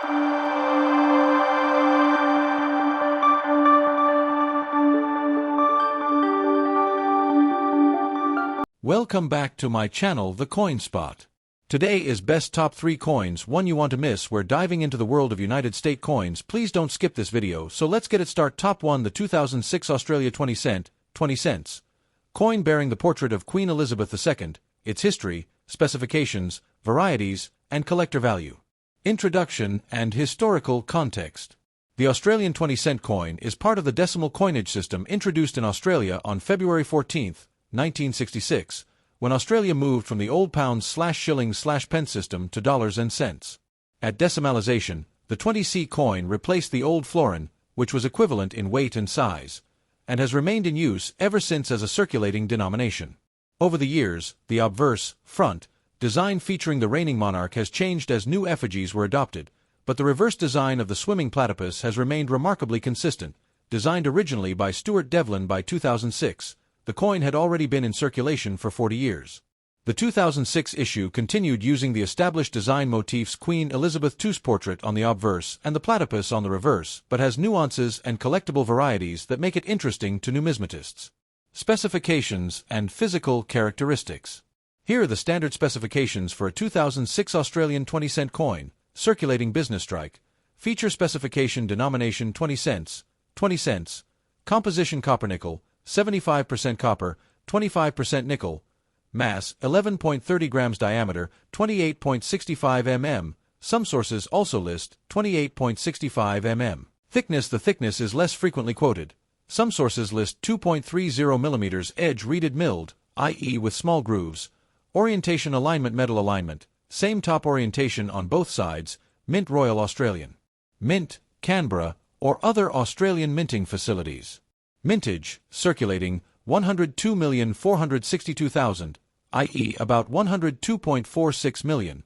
Welcome back to my channel, The Coin Spot. Today is best top 3 coins, one you want to miss. We're diving into the world of United States coins. Please don't skip this video, so let's get it started. Top 1, the 2006 Australia 20 cents. Coin bearing the portrait of Queen Elizabeth II, its history, specifications, varieties, and collector value. Introduction and historical context. The Australian 20-cent coin is part of the decimal coinage system introduced in Australia on February 14, 1966, when Australia moved from the old pounds/shillings/pence system to dollars and cents. At decimalisation, the 20c coin replaced the old florin, which was equivalent in weight and size, and has remained in use ever since as a circulating denomination. Over the years, the obverse, front, design featuring the reigning monarch has changed as new effigies were adopted, but the reverse design of the swimming platypus has remained remarkably consistent. Designed originally by Stuart Devlin by 2006, the coin had already been in circulation for 40 years. The 2006 issue continued using the established design motifs, Queen Elizabeth II's portrait on the obverse and the platypus on the reverse, but has nuances and collectible varieties that make it interesting to numismatists. Specifications and physical characteristics. Here are the standard specifications for a 2006 Australian 20-cent coin, circulating business strike. Feature specification: denomination 20 cents, 20 cents. Composition: copper nickel, 75% copper, 25% nickel. Mass: 11.30 grams. Diameter: 28.65 mm. Some sources also list 28.65 mm. Thickness: the thickness is less frequently quoted. Some sources list 2.30 mm. Edge: reeded milled, i.e. with small grooves. Orientation: alignment, metal alignment. Same top orientation on both sides. Mint: Royal Australian Mint, Canberra, or other Australian minting facilities. Mintage: circulating 102,462,000, i.e. about 102.46 million.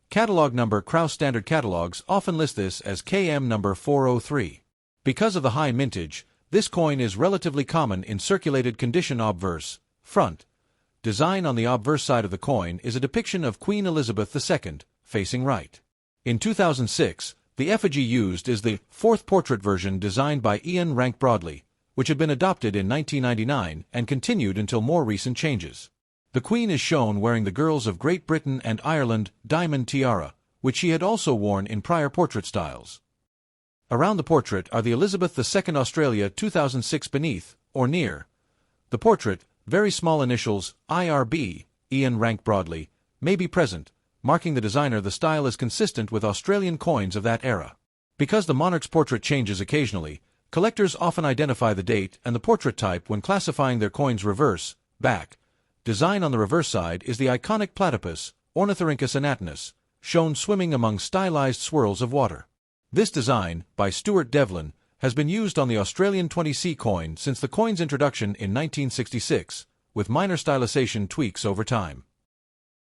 Catalog number: Krause standard catalogs often list this as KM number 403. Because of the high mintage, this coin is relatively common in circulated condition. Obverse, front. Design on the obverse side of the coin is a depiction of Queen Elizabeth II, facing right. In 2006, the effigy used is the fourth portrait version designed by Ian Rank Broadley, which had been adopted in 1999 and continued until more recent changes. The Queen is shown wearing the Girls of Great Britain and Ireland diamond tiara, which she had also worn in prior portrait styles. Around the portrait are the Elizabeth II Australia 2006 beneath, or near. The portrait, very small initials, IRB, Ian Rank Broadley, may be present, marking the designer. The style is consistent with Australian coins of that era. Because the monarch's portrait changes occasionally, collectors often identify the date and the portrait type when classifying their coins. Reverse, back. Design on the reverse side is the iconic platypus, Ornithorhynchus anatinus, shown swimming among stylized swirls of water. This design, by Stuart Devlin, has been used on the Australian 20c coin since the coin's introduction in 1966, with minor stylization tweaks over time.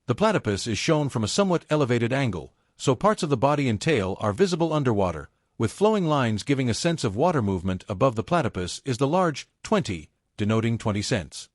The platypus is shown from a somewhat elevated angle, so parts of the body and tail are visible underwater, with flowing lines giving a sense of water movement. Above the platypus is the large 20, denoting 20 cents.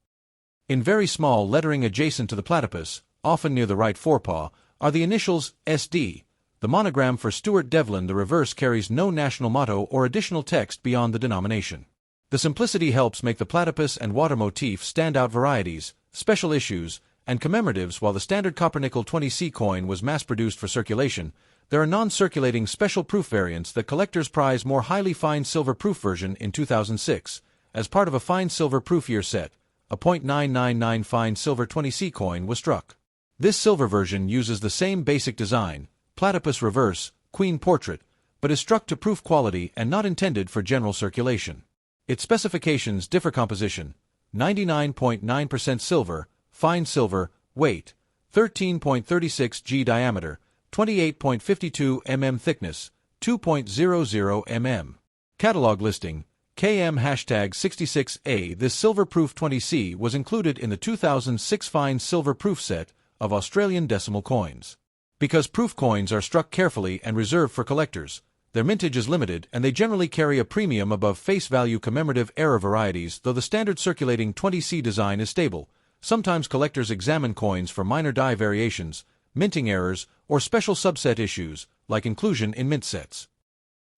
In very small lettering adjacent to the platypus, often near the right forepaw, are the initials SD, the monogram for Stuart Devlin. The reverse carries no national motto or additional text beyond the denomination. The simplicity helps make the platypus and water motif stand out. Varieties, special issues, and commemoratives. While the standard copper-nickel 20c coin was mass-produced for circulation, there are non-circulating special proof variants that collectors prize more highly. Fine silver proof version in 2006, as part of a fine silver proof year set, a .999 fine silver 20c coin was struck. This silver version uses the same basic design, platypus reverse, queen portrait, but is struck to proof quality and not intended for general circulation. Its specifications differ. Composition: 99.9% silver, fine silver, weight, 13.36 g. Diameter, 28.52 mm. Thickness, 2.00 mm. Catalog listing: KM #66A. This silver-proof 20c was included in the 2006 fine silver proof set of Australian decimal coins. Because proof coins are struck carefully and reserved for collectors, their mintage is limited and they generally carry a premium above face value. Commemorative error varieties: though the standard circulating 20c design is stable, sometimes collectors examine coins for minor die variations, minting errors, or special subset issues, like inclusion in mint sets.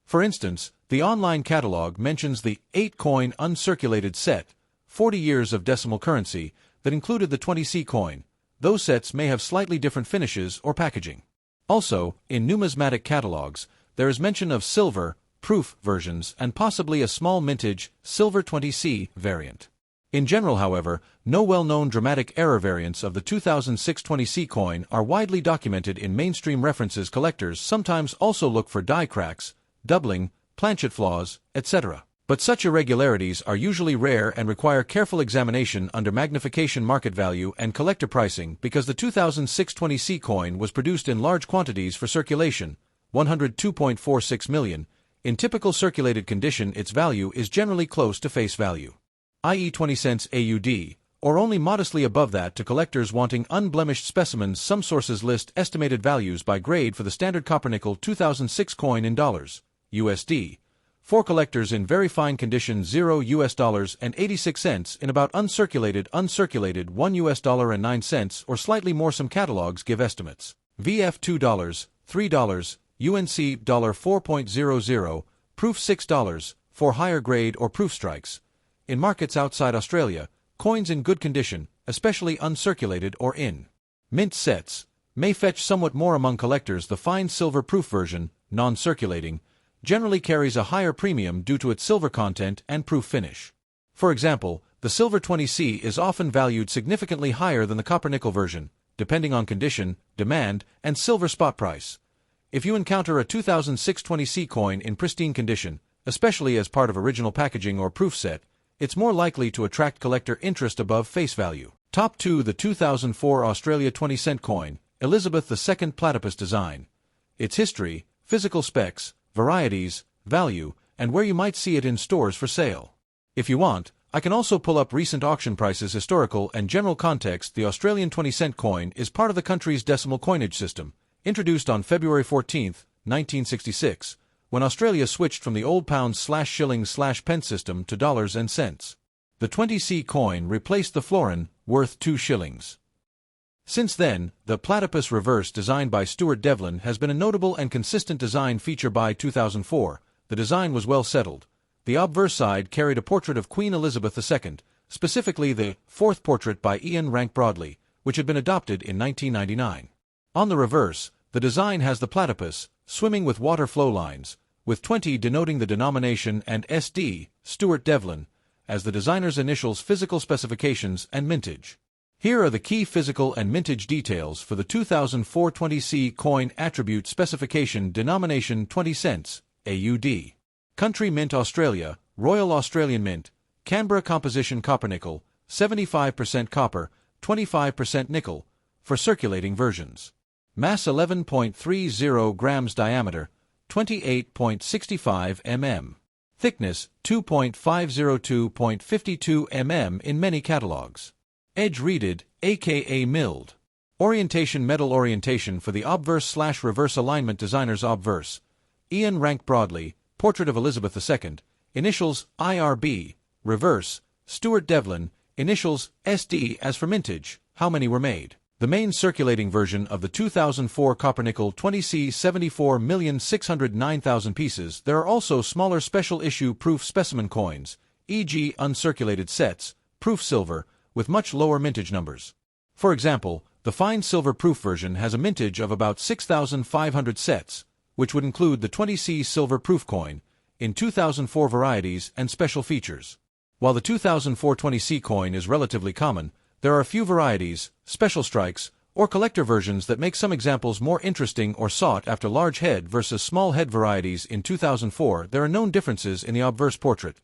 For instance, the online catalog mentions the 8-coin uncirculated set, 40 years of decimal currency, that included the 20C coin. Those sets may have slightly different finishes or packaging. Also, in numismatic catalogs, there is mention of silver, proof versions and possibly a small mintage, silver 20C variant. In general, however, no well-known dramatic error variants of the 2006 20C coin are widely documented in mainstream references. Collectors sometimes also look for die cracks, doubling, planchet flaws, etc. But such irregularities are usually rare and require careful examination under magnification market value and collector pricing because the 2006 20C coin was produced in large quantities for circulation, 102.46 million. In typical circulated condition, its value is generally close to face value, i.e. 20 cents AUD, or only modestly above that to collectors wanting unblemished specimens. Some sources list estimated values by grade for the standard copper-nickel 2006 coin in dollars, USD, for collectors in very fine condition $0 and 86 cents in about uncirculated $1 and 9 cents or slightly more. Some catalogs give estimates. VF $2, $3, UNC $4.00, proof $6 for higher grade or proof strikes. In markets outside Australia, coins in good condition, especially uncirculated or in mint sets, may fetch somewhat more among collectors. The fine silver proof version, non-circulating, generally carries a higher premium due to its silver content and proof finish. For example, the silver 20C is often valued significantly higher than the copper-nickel version, depending on condition, demand, and silver spot price. If you encounter a 2006 20C coin in pristine condition, especially as part of original packaging or proof set, it's more likely to attract collector interest above face value. Top 2. The 2004 Australia 20-cent coin, Elizabeth II platypus design. Its history, physical specs, varieties, value, and where you might see it in stores for sale. If you want, I can also pull up recent auction prices. Historical and general context. The Australian 20-cent coin is part of the country's decimal coinage system, introduced on February 14, 1966, when Australia switched from the old pounds/shillings/pence system to dollars and cents. The 20C coin replaced the florin, worth 2 shillings. Since then, the platypus reverse designed by Stuart Devlin has been a notable and consistent design feature. By 2004, the design was well settled. The obverse side carried a portrait of Queen Elizabeth II, specifically the fourth portrait by Ian Rank Broadley, which had been adopted in 1999. On the reverse, the design has the platypus, swimming with water flow lines, with 20 denoting the denomination and SD, Stuart Devlin, as the designer's initials. Physical specifications and mintage. Here are the key physical and mintage details for the 2004 20C coin. Attribute specification: denomination 20 cents, AUD. Country: Mint Australia, Royal Australian Mint, Canberra. Composition: copper-nickel, 75% copper, 25% nickel, for circulating versions. Mass: 11.30 grams. Diameter: 28.65 mm. Thickness: 2.502.52 mm in many catalogs. Edge reeded, aka milled. Orientation: metal orientation for the obverse/reverse alignment. Designers: obverse, Ian Rank Broadley, portrait of Elizabeth II, initials IRB. Reverse, Stuart Devlin, initials SD. As for mintage, how many were made? The main circulating version of the 2004 copper-nickel 20C 74,609,000 pieces. There are also smaller special issue proof specimen coins, e.g. uncirculated sets, proof silver, with much lower mintage numbers. For example, the fine silver proof version has a mintage of about 6,500 sets, which would include the 20C silver proof coin, in 2004 varieties and special features. While the 2004 20C coin is relatively common, there are a few varieties, special strikes, or collector versions that make some examples more interesting or sought after. Large head versus small head varieties. In 2004, there are known differences in the obverse portrait: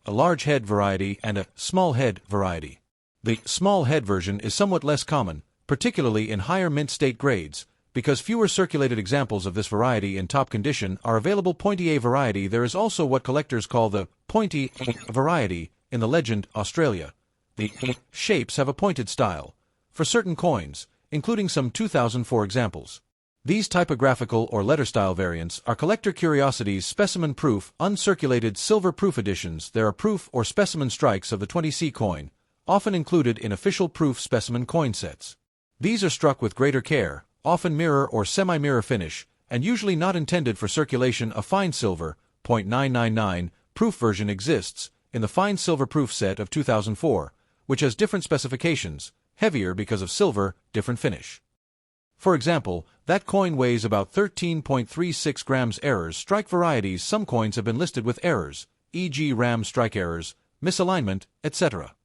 a large head variety and a small head variety. The small head version is somewhat less common, particularly in higher mint state grades, because fewer circulated examples of this variety in top condition are available. Pointy A variety. There is also what collectors call the pointy A variety in the legend Australia. The shapes have a pointed style for certain coins, including some 2004 examples. These typographical or letter style variants are collector curiosities. Specimen proof, uncirculated silver proof editions. There are proof or specimen strikes of the 20C coin, often included in official proof specimen coin sets. These are struck with greater care, often mirror or semi-mirror finish, and usually not intended for circulation. A fine silver, 0.999, proof version exists in the fine silver proof set of 2004, which has different specifications, heavier because of silver, different finish. For example, that coin weighs about 13.36 grams. Errors. Strike varieties. Some coins have been listed with errors, e.g. ram strike errors, misalignment, etc.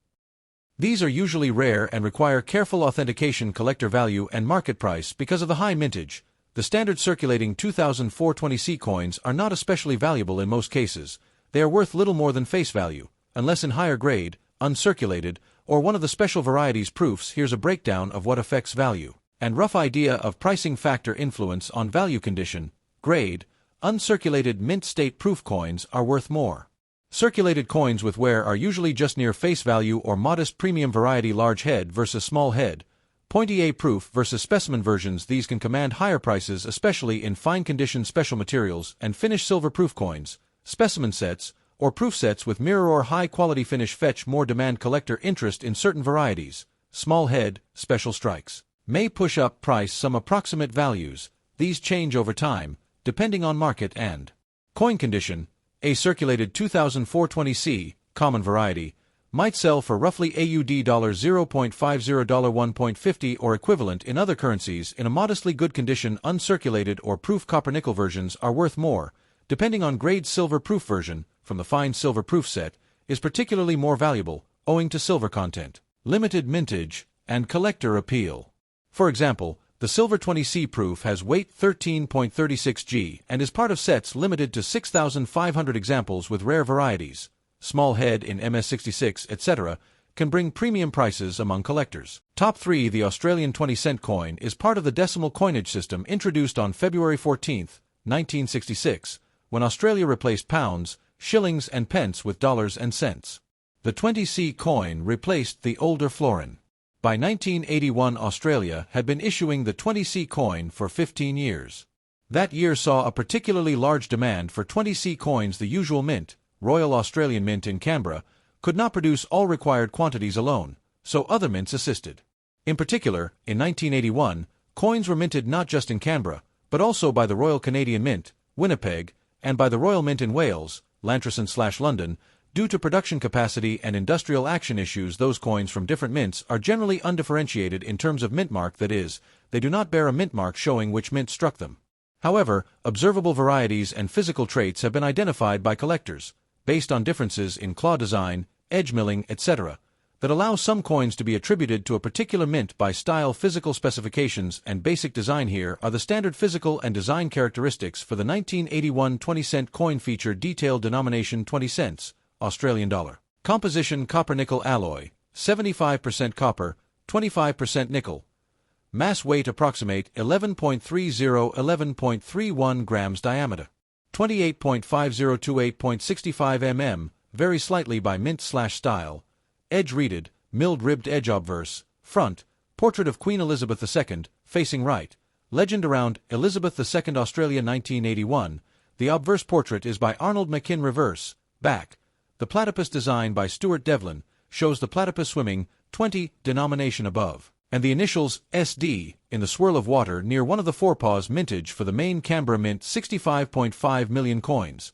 These are usually rare and require careful authentication. Collector value and market price. Because of the high mintage, the standard circulating 2004-20C coins are not especially valuable in most cases. They are worth little more than face value, unless in higher grade, uncirculated, or one of the special varieties proofs. Here's a breakdown of what affects value and rough idea of pricing factor influence on value. Condition, grade, uncirculated mint state proof coins are worth more. Circulated coins with wear are usually just near face value or modest. Premium variety, large head versus small head, pointy A proof versus specimen versions. These can command higher prices, especially in fine condition special materials and finished silver proof coins. Specimen sets or proof sets with mirror or high quality finish fetch more demand. Collector interest in certain varieties, small head, special strikes, may push up price. Some approximate values, these change over time, depending on market and coin condition. A circulated 2004-20C, common variety, might sell for roughly AUD $0.50, $1.50 or equivalent in other currencies. In a modestly good condition, uncirculated or proof copper-nickel versions are worth more, depending on grade. Silver proof version, from the fine silver proof set, is particularly more valuable, owing to silver content, limited mintage, and collector appeal. For example, the silver 20C proof has weight 13.36 g and is part of sets limited to 6,500 examples. With rare varieties, small head in MS66, etc., can bring premium prices among collectors. Top 3. The Australian 20-cent coin is part of the decimal coinage system introduced on February 14, 1966, when Australia replaced pounds, shillings and pence with dollars and cents. The 20C coin replaced the older florin. By 1981, Australia had been issuing the 20C coin for 15 years. That year saw a particularly large demand for 20C coins. The usual mint, Royal Australian Mint in Canberra, could not produce all required quantities alone, so other mints assisted. In particular, in 1981, coins were minted not just in Canberra, but also by the Royal Canadian Mint, Winnipeg, and by the Royal Mint in Wales, Llantrison/London. Due to production capacity and industrial action issues, those coins from different mints are generally undifferentiated in terms of mint mark, that is, they do not bear a mint mark showing which mint struck them. However, observable varieties and physical traits have been identified by collectors, based on differences in claw design, edge milling, etc., that allow some coins to be attributed to a particular mint by style. Physical specifications and basic design. Here are the standard physical and design characteristics for the 1981 20-cent coin. Feature detailed denomination 20 cents. Australian dollar. Composition: copper-nickel alloy, 75% copper, 25% nickel. Mass weight approximate 11.30–11.31 grams. Diameter 28.50 to 8.65 mm, vary slightly by mint/style. Edge reeded, milled ribbed edge. Obverse, front, portrait of Queen Elizabeth II, facing right. Legend around Elizabeth II, Australia 1981. The obverse portrait is by Arnold McKin. Reverse, back. The platypus design by Stuart Devlin shows the platypus swimming, 20 denomination above, and the initials SD in the swirl of water near one of the forepaws. Mintage for the main Canberra Mint 65.5 million coins.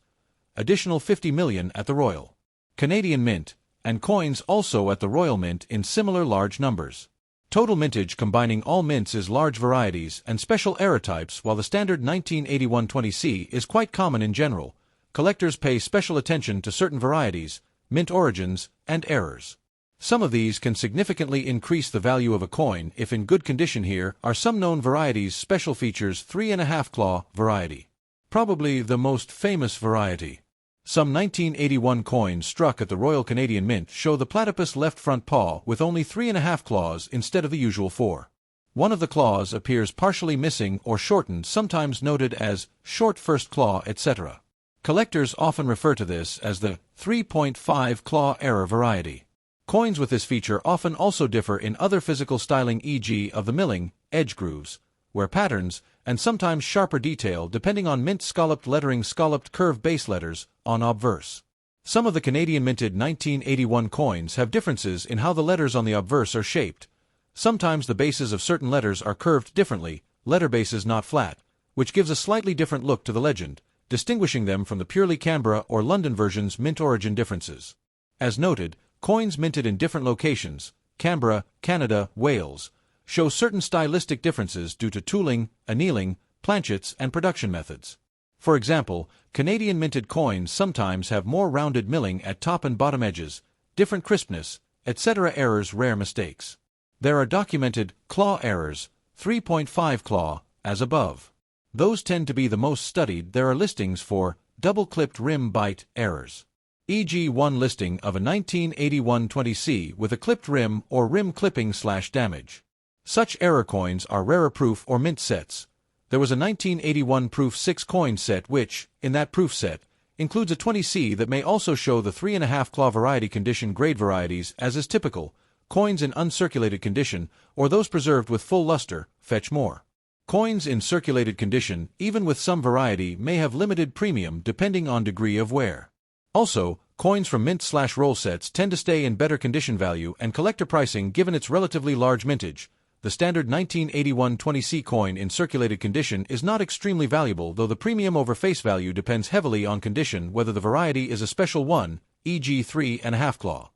Additional 50 million at the Royal Canadian Mint, and coins also at the Royal Mint in similar large numbers. Total mintage combining all mints is large varieties and special error types, while the standard 1981 20C is quite common in general. Collectors pay special attention to certain varieties, mint origins, and errors. Some of these can significantly increase the value of a coin if in good condition. Here are some known varieties. Special features: 3.5 claw variety. Probably the most famous variety. Some 1981 coins struck at the Royal Canadian Mint show the platypus left front paw with only 3.5 claws instead of the usual 4. One of the claws appears partially missing or shortened, sometimes noted as short first claw, etc. Collectors often refer to this as the 3.5 claw error variety. Coins with this feature often also differ in other physical styling, e.g. of the milling, edge grooves, where patterns, and sometimes sharper detail depending on mint. Scalloped lettering, scalloped curved base letters, on obverse. Some of the Canadian minted 1981 coins have differences in how the letters on the obverse are shaped. Sometimes the bases of certain letters are curved differently, letter bases not flat, which gives a slightly different look to the legend, distinguishing them from the purely Canberra or London version's mint origin differences. As noted, coins minted in different locations, Canberra, Canada, Wales, show certain stylistic differences due to tooling, annealing, planchets, and production methods. For example, Canadian minted coins sometimes have more rounded milling at top and bottom edges, different crispness, etc. Errors, rare mistakes. There are documented claw errors, 3.5 claw, as above. Those tend to be the most studied. There are listings for double-clipped rim bite errors, e.g. one listing of a 1981 20C with a clipped rim or rim clipping/damage. Such error coins are rarer proof or mint sets. There was a 1981 proof 6 coin set which, in that proof set, includes a 20C that may also show the 3.5 claw variety condition grade varieties as is typical. Coins in uncirculated condition, or those preserved with full luster, fetch more. Coins in circulated condition, even with some variety, may have limited premium depending on degree of wear. Also, coins from mint/roll sets tend to stay in better condition value and collector pricing given its relatively large mintage. The standard 1981 20C coin in circulated condition is not extremely valuable, though the premium over face value depends heavily on condition, whether the variety is a special one, e.g. 3.5 claw,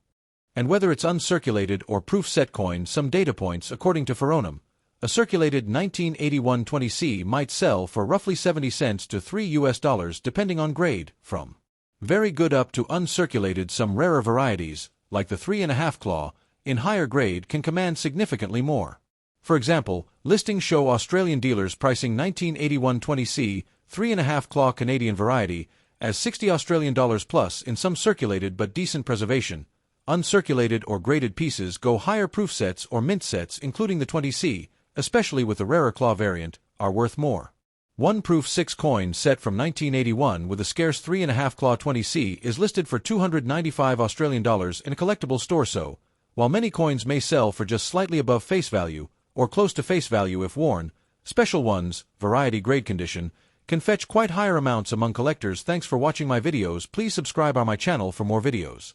and whether it's uncirculated or proof set coin. Some data points. According to Pheronum, a circulated 1981 20C might sell for roughly 70 cents to $3 depending on grade, from very good up to uncirculated. Some rarer varieties, like the 3.5 claw, in higher grade can command significantly more. For example, listings show Australian dealers pricing 1981 20C 3.5 claw Canadian variety as $60 plus in some circulated but decent preservation. Uncirculated or graded pieces go higher. Proof sets or mint sets, including the 20C, especially with the rarer claw variant, are worth more. One proof 6 coin set from 1981 with a scarce 3.5 claw 20C is listed for $295 Australian in a collectible store. So, while many coins may sell for just slightly above face value, or close to face value if worn, special ones, variety grade condition, can fetch quite higher amounts among collectors. Thanks for watching my videos. Please subscribe on my channel for more videos.